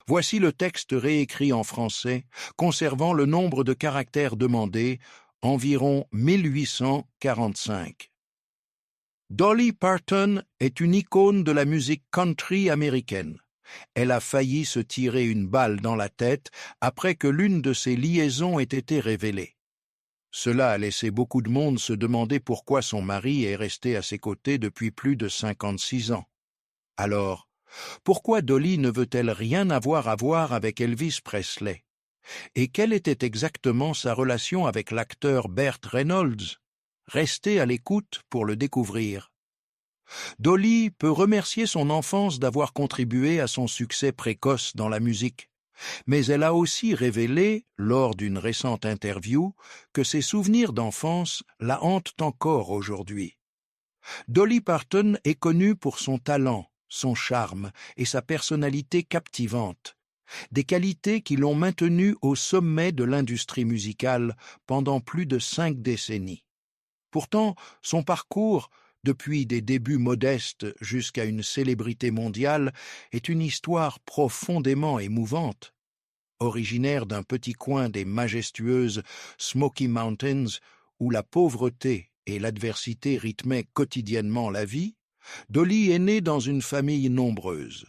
Voici le texte réécrit en français, conservant le nombre de caractères demandés, environ 1845. Dolly Parton est une icône de la musique country américaine. Elle a failli se tirer une balle dans la tête après que l'une de ses liaisons ait été révélée. Cela a laissé beaucoup de monde se demander pourquoi son mari est resté à ses côtés depuis plus de 56 ans. Alors, pourquoi Dolly ne veut-elle rien avoir à voir avec Elvis Presley? Et quelle était exactement sa relation avec l'acteur Burt Reynolds? Restez à l'écoute pour le découvrir. Dolly peut remercier son enfance d'avoir contribué à son succès précoce dans la musique, mais elle a aussi révélé, lors d'une récente interview, que ses souvenirs d'enfance la hantent encore aujourd'hui. Dolly Parton est connue pour son talent, son charme et sa personnalité captivante, des qualités qui l'ont maintenue au sommet de l'industrie musicale pendant plus de 5 décennies. Pourtant, son parcours, depuis des débuts modestes jusqu'à une célébrité mondiale, est une histoire profondément émouvante. Originaire d'un petit coin des majestueuses Smoky Mountains, où la pauvreté et l'adversité rythmaient quotidiennement la vie, Dolly est née dans une famille nombreuse.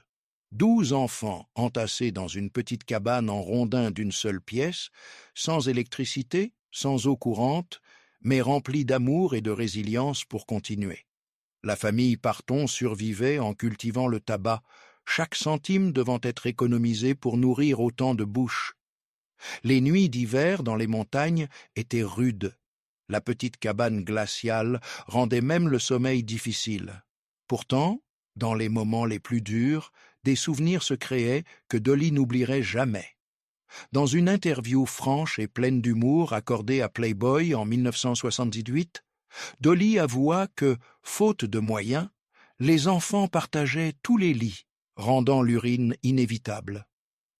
12 enfants entassés dans une petite cabane en rondin d'une seule pièce, sans électricité, sans eau courante, mais remplis d'amour et de résilience pour continuer. La famille Parton survivait en cultivant le tabac, chaque centime devant être économisé pour nourrir autant de bouches. Les nuits d'hiver dans les montagnes étaient rudes. La petite cabane glaciale rendait même le sommeil difficile. Pourtant, dans les moments les plus durs, des souvenirs se créaient que Dolly n'oublierait jamais. Dans une interview franche et pleine d'humour accordée à Playboy en 1978, Dolly avoua que, faute de moyens, les enfants partageaient tous les lits, rendant l'urine inévitable.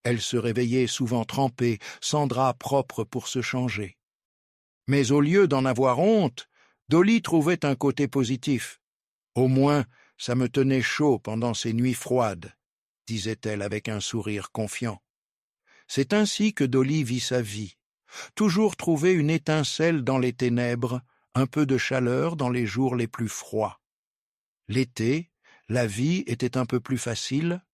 Elle se réveillait souvent trempée, sans drap propre pour se changer. Mais au lieu d'en avoir honte, Dolly trouvait un côté positif. « Au moins, ça me tenait chaud pendant ces nuits froides », disait-elle avec un sourire confiant. C'est ainsi que Dolly vit sa vie, toujours trouver une étincelle dans les ténèbres, un peu de chaleur dans les jours les plus froids. L'été, la vie était un peu plus facile.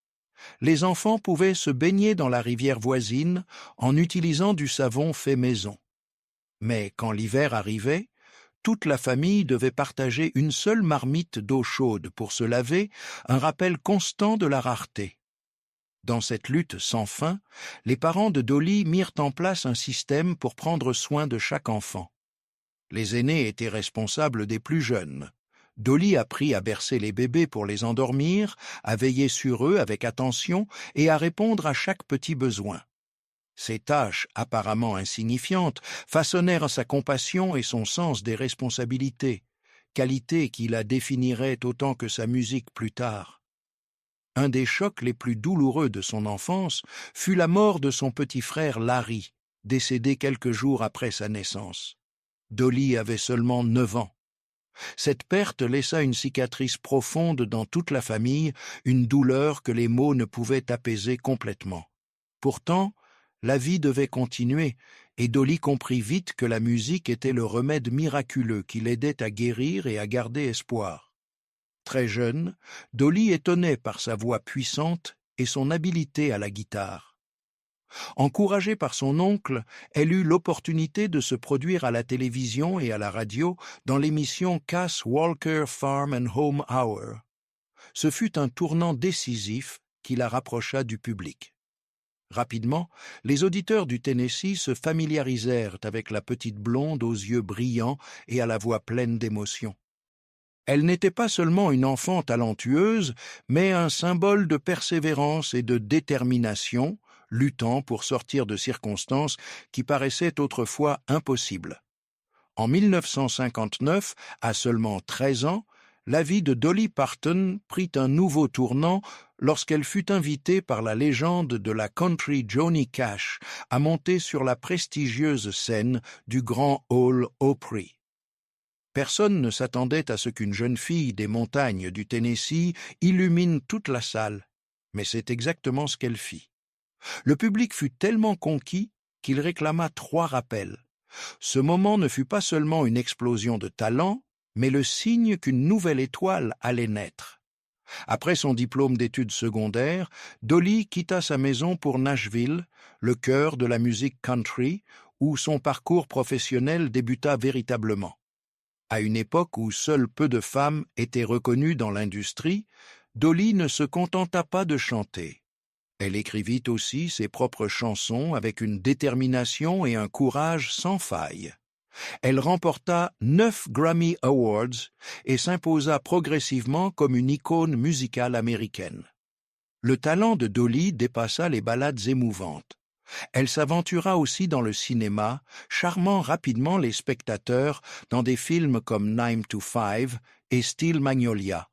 Les enfants pouvaient se baigner dans la rivière voisine en utilisant du savon fait maison. Mais quand l'hiver arrivait, toute la famille devait partager une seule marmite d'eau chaude pour se laver, un rappel constant de la rareté. Dans cette lutte sans fin, les parents de Dolly mirent en place un système pour prendre soin de chaque enfant. Les aînés étaient responsables des plus jeunes. Dolly apprit à bercer les bébés pour les endormir, à veiller sur eux avec attention et à répondre à chaque petit besoin. Ces tâches, apparemment insignifiantes, façonnèrent sa compassion et son sens des responsabilités, qualités qui la définiraient autant que sa musique plus tard. Un des chocs les plus douloureux de son enfance fut la mort de son petit frère Larry, décédé quelques jours après sa naissance. Dolly avait seulement 9 ans. Cette perte laissa une cicatrice profonde dans toute la famille, une douleur que les mots ne pouvaient apaiser complètement. Pourtant, la vie devait continuer, et Dolly comprit vite que la musique était le remède miraculeux qui l'aidait à guérir et à garder espoir. Très jeune, Dolly étonnait par sa voix puissante et son habileté à la guitare. Encouragée par son oncle, elle eut l'opportunité de se produire à la télévision et à la radio dans l'émission Cass Walker Farm and Home Hour. Ce fut un tournant décisif qui la rapprocha du public. Rapidement, les auditeurs du Tennessee se familiarisèrent avec la petite blonde aux yeux brillants et à la voix pleine d'émotion. Elle n'était pas seulement une enfant talentueuse, mais un symbole de persévérance et de détermination, luttant pour sortir de circonstances qui paraissaient autrefois impossibles. En 1959, à seulement 13 ans, la vie de Dolly Parton prit un nouveau tournant lorsqu'elle fut invitée par la légende de la country Johnny Cash à monter sur la prestigieuse scène du Grand Ole Opry. Personne ne s'attendait à ce qu'une jeune fille des montagnes du Tennessee illumine toute la salle, mais c'est exactement ce qu'elle fit. Le public fut tellement conquis qu'il réclama 3 rappels. Ce moment ne fut pas seulement une explosion de talent, mais le signe qu'une nouvelle étoile allait naître. Après son diplôme d'études secondaires, Dolly quitta sa maison pour Nashville, le cœur de la musique country, où son parcours professionnel débuta véritablement. À une époque où seules peu de femmes étaient reconnues dans l'industrie, Dolly ne se contenta pas de chanter. Elle écrivit aussi ses propres chansons avec une détermination et un courage sans faille. Elle remporta 9 Grammy Awards et s'imposa progressivement comme une icône musicale américaine. Le talent de Dolly dépassa les ballades émouvantes. Elle s'aventura aussi dans le cinéma, charmant rapidement les spectateurs dans des films comme 9 to 5 et Steel Magnolia.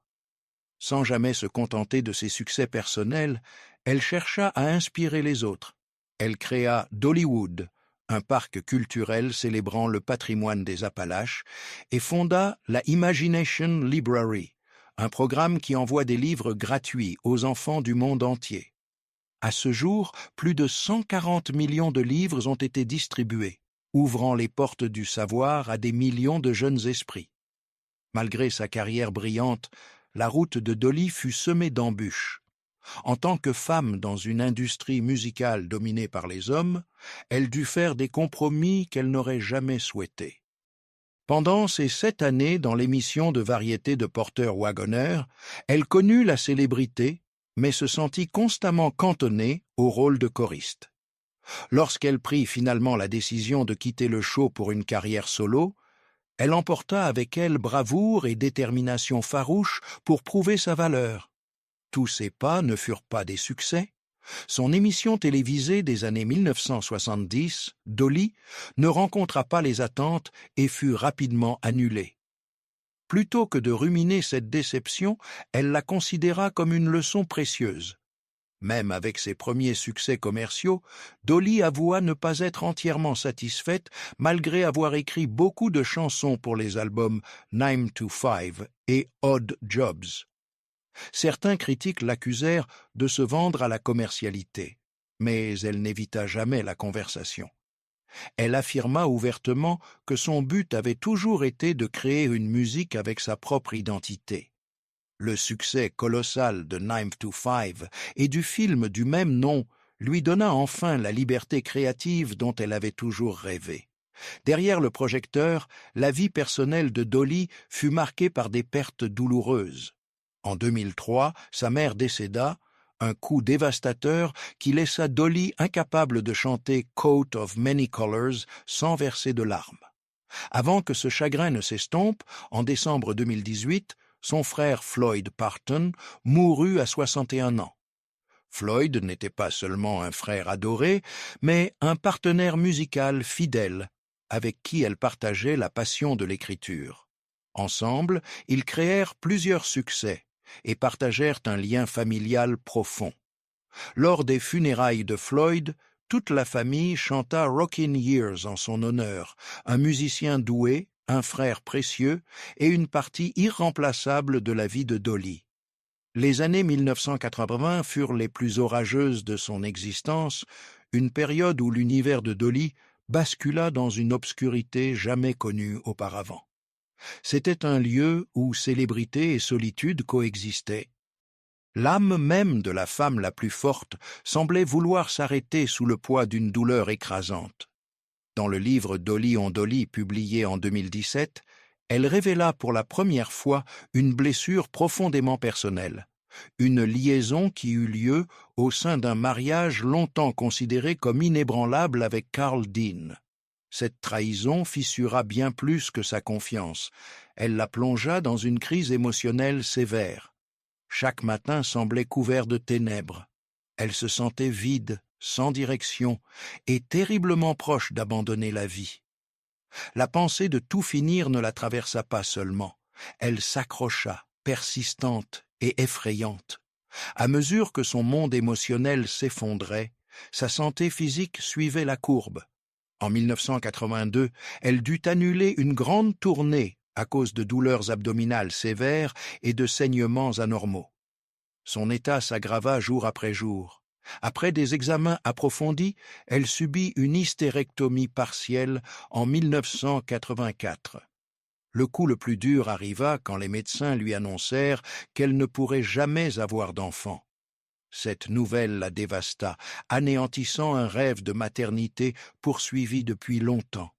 Sans jamais se contenter de ses succès personnels, elle chercha à inspirer les autres. Elle créa Dollywood, un parc culturel célébrant le patrimoine des Appalaches, et fonda la Imagination Library, un programme qui envoie des livres gratuits aux enfants du monde entier. À ce jour, plus de 140 millions de livres ont été distribués, ouvrant les portes du savoir à des millions de jeunes esprits. Malgré sa carrière brillante, la route de Dolly fut semée d'embûches. En tant que femme dans une industrie musicale dominée par les hommes, elle dut faire des compromis qu'elle n'aurait jamais souhaités. Pendant ses 7 années dans l'émission de variété de Porter Wagoner, elle connut la célébrité, mais se sentit constamment cantonnée au rôle de choriste. Lorsqu'elle prit finalement la décision de quitter le show pour une carrière solo, elle emporta avec elle bravoure et détermination farouche pour prouver sa valeur. Tous ses pas ne furent pas des succès. Son émission télévisée des années 1970, Dolly, ne rencontra pas les attentes et fut rapidement annulée. Plutôt que de ruminer cette déception, elle la considéra comme une leçon précieuse. Même avec ses premiers succès commerciaux, Dolly avoua ne pas être entièrement satisfaite malgré avoir écrit beaucoup de chansons pour les albums 9 to 5 et Odd Jobs. Certains critiques l'accusèrent de se vendre à la commercialité, mais elle n'évita jamais la conversation. Elle affirma ouvertement que son but avait toujours été de créer une musique avec sa propre identité. Le succès colossal de 9 to 5 et du film du même nom lui donna enfin la liberté créative dont elle avait toujours rêvé. Derrière le projecteur, la vie personnelle de Dolly fut marquée par des pertes douloureuses. En 2003, sa mère décéda, un coup dévastateur qui laissa Dolly incapable de chanter « Coat of Many Colors » sans verser de larmes. Avant que ce chagrin ne s'estompe, en décembre 2018, son frère Floyd Parton mourut à 61 ans. Floyd n'était pas seulement un frère adoré, mais un partenaire musical fidèle, avec qui elle partageait la passion de l'écriture. Ensemble, ils créèrent plusieurs succès et partagèrent un lien familial profond. Lors des funérailles de Floyd, toute la famille chanta Rockin' Years en son honneur, un musicien doué, un frère précieux et une partie irremplaçable de la vie de Dolly. Les années 1980 furent les plus orageuses de son existence, une période où l'univers de Dolly bascula dans une obscurité jamais connue auparavant. C'était un lieu où célébrité et solitude coexistaient. L'âme même de la femme la plus forte semblait vouloir s'arrêter sous le poids d'une douleur écrasante. Dans le livre Dolly on Dolly publié en 2017, elle révéla pour la première fois une blessure profondément personnelle, une liaison qui eut lieu au sein d'un mariage longtemps considéré comme inébranlable avec Carl Dean. Cette trahison fissura bien plus que sa confiance. Elle la plongea dans une crise émotionnelle sévère. Chaque matin semblait couvert de ténèbres. Elle se sentait vide, sans direction, et terriblement proche d'abandonner la vie. La pensée de tout finir ne la traversa pas seulement. Elle s'accrocha, persistante et effrayante. À mesure que son monde émotionnel s'effondrait, sa santé physique suivait la courbe. En 1982, elle dut annuler une grande tournée à cause de douleurs abdominales sévères et de saignements anormaux. Son état s'aggrava jour après jour. Après des examens approfondis, elle subit une hystérectomie partielle en 1984. Le coup le plus dur arriva quand les médecins lui annoncèrent qu'elle ne pourrait jamais avoir d'enfant. Cette nouvelle la dévasta, anéantissant un rêve de maternité poursuivi depuis longtemps.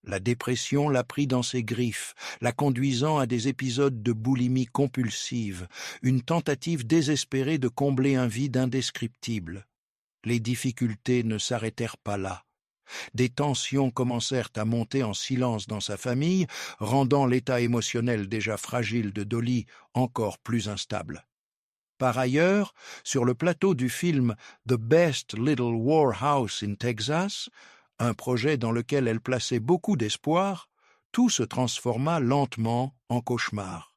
La dépression la prit dans ses griffes, la conduisant à des épisodes de boulimie compulsive, une tentative désespérée de combler un vide indescriptible. Les difficultés ne s'arrêtèrent pas là. Des tensions commencèrent à monter en silence dans sa famille, rendant l'état émotionnel déjà fragile de Dolly encore plus instable. Par ailleurs, sur le plateau du film The Best Little Whorehouse in Texas, un projet dans lequel elle plaçait beaucoup d'espoir, tout se transforma lentement en cauchemar.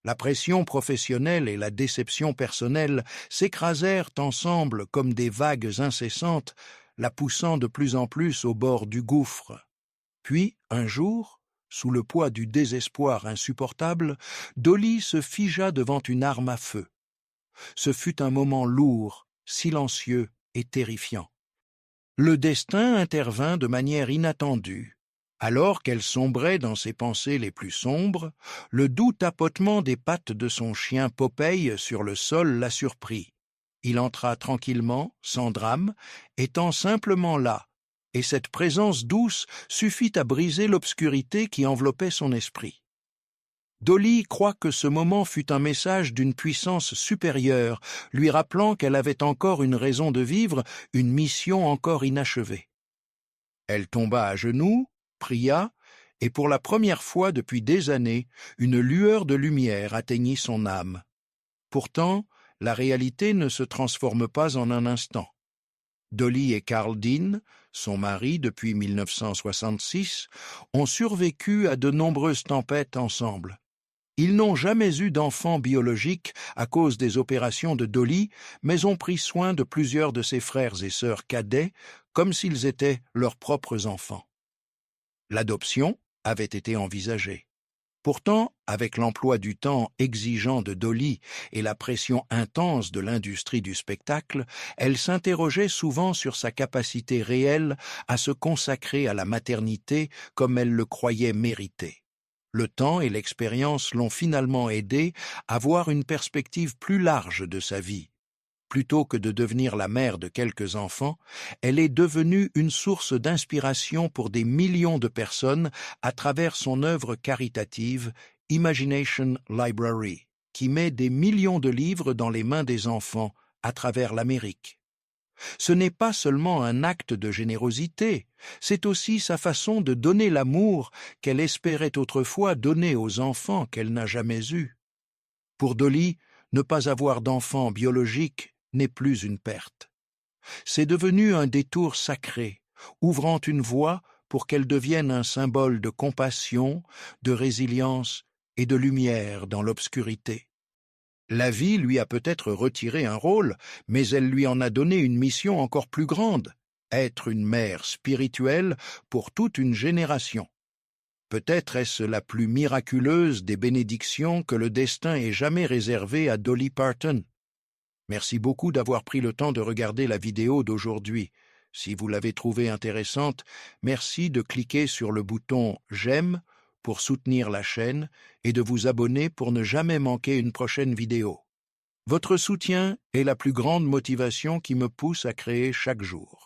La pression professionnelle et la déception personnelle s'écrasèrent ensemble comme des vagues incessantes, la poussant de plus en plus au bord du gouffre. Puis, un jour, sous le poids du désespoir insupportable, Dolly se figea devant une arme à feu. Ce fut un moment lourd, silencieux et terrifiant. Le destin intervint de manière inattendue. Alors qu'elle sombrait dans ses pensées les plus sombres, le doux tapotement des pattes de son chien Popeye sur le sol la surprit. Il entra tranquillement, sans drame, étant simplement là, et cette présence douce suffit à briser l'obscurité qui enveloppait son esprit. Dolly croit que ce moment fut un message d'une puissance supérieure, lui rappelant qu'elle avait encore une raison de vivre, une mission encore inachevée. Elle tomba à genoux, pria, et pour la première fois depuis des années, une lueur de lumière atteignit son âme. Pourtant, la réalité ne se transforme pas en un instant. Dolly et Carl Dean, son mari depuis 1966, ont survécu à de nombreuses tempêtes ensemble. Ils n'ont jamais eu d'enfant biologique à cause des opérations de Dolly, mais ont pris soin de plusieurs de ses frères et sœurs cadets, comme s'ils étaient leurs propres enfants. L'adoption avait été envisagée. Pourtant, avec l'emploi du temps exigeant de Dolly et la pression intense de l'industrie du spectacle, elle s'interrogeait souvent sur sa capacité réelle à se consacrer à la maternité comme elle le croyait mériter. Le temps et l'expérience l'ont finalement aidée à voir une perspective plus large de sa vie. Plutôt que de devenir la mère de quelques enfants, elle est devenue une source d'inspiration pour des millions de personnes à travers son œuvre caritative Imagination Library, qui met des millions de livres dans les mains des enfants à travers l'Amérique. Ce n'est pas seulement un acte de générosité, c'est aussi sa façon de donner l'amour qu'elle espérait autrefois donner aux enfants qu'elle n'a jamais eus. Pour Dolly, ne pas avoir d'enfant biologique n'est plus une perte. C'est devenu un détour sacré, ouvrant une voie pour qu'elle devienne un symbole de compassion, de résilience et de lumière dans l'obscurité. La vie lui a peut-être retiré un rôle, mais elle lui en a donné une mission encore plus grande, être une mère spirituelle pour toute une génération. Peut-être est-ce la plus miraculeuse des bénédictions que le destin ait jamais réservée à Dolly Parton. Merci beaucoup d'avoir pris le temps de regarder la vidéo d'aujourd'hui. Si vous l'avez trouvée intéressante, merci de cliquer sur le bouton « J'aime » pour soutenir la chaîne et de vous abonner pour ne jamais manquer une prochaine vidéo. Votre soutien est la plus grande motivation qui me pousse à créer chaque jour.